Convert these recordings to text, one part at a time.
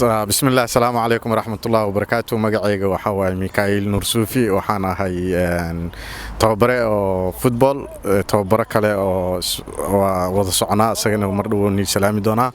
بسم الله السلام عليكم ورحمة الله وبركاته مقعيقة وحاوي ميكائيل نورسوفي وحانا هاي توبري أو فوتبول توبري كالي أو وضع صعنا سيغنى ومردوني سلامي دونا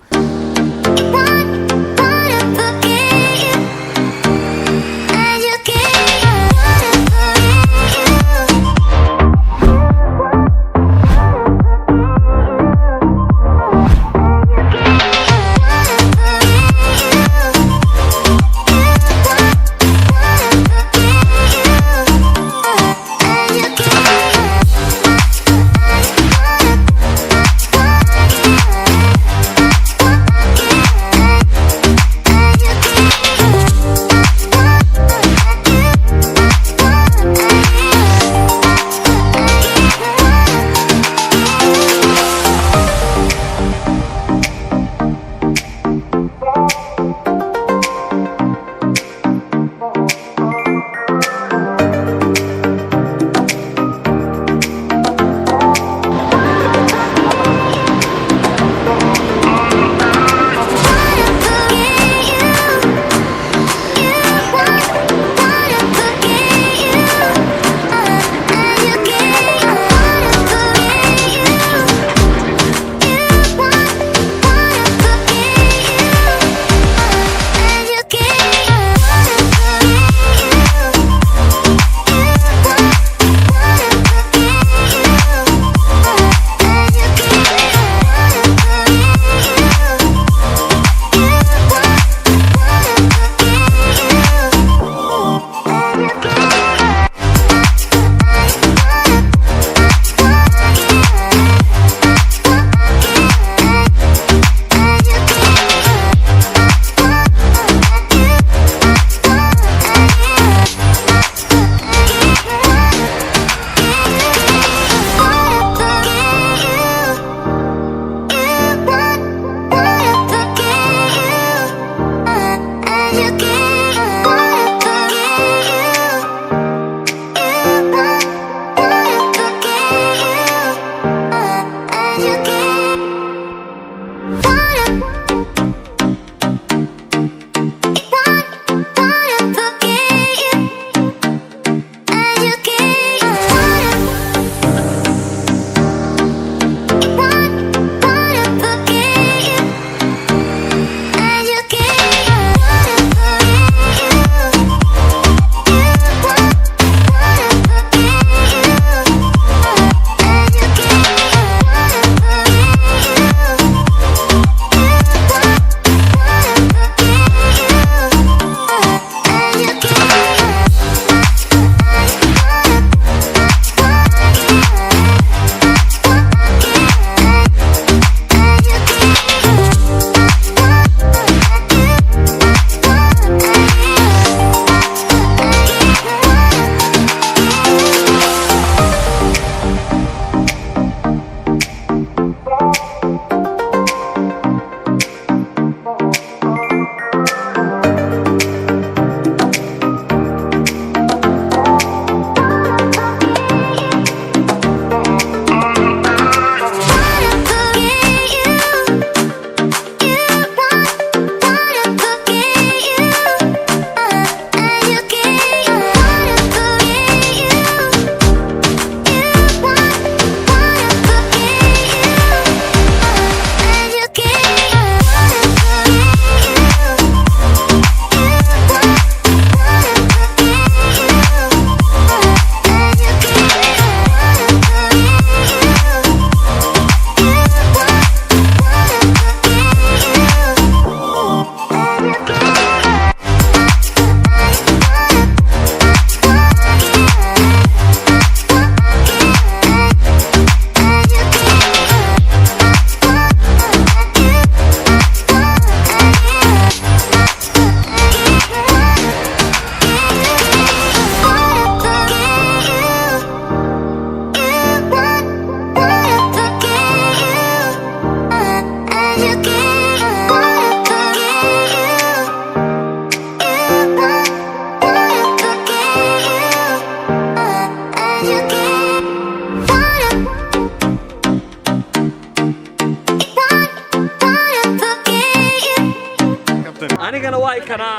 anigana way kana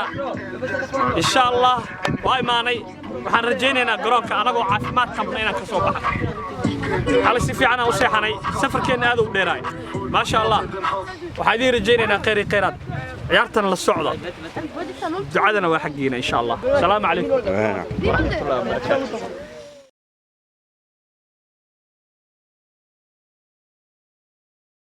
insha Allah way maanay waxaan rajaynaynaa garoonka anagoo caafimaad qabna inaan ka soo baxno hal si fiican u seexanay safarkeena aad u dheeraay ma sha Allah waxaan idin rajaynaynaa khayraad ciyaartan la socdo ducadana waa xaqiina insha Allah salaamu calaykum wa rahmatullahi wa barakatuh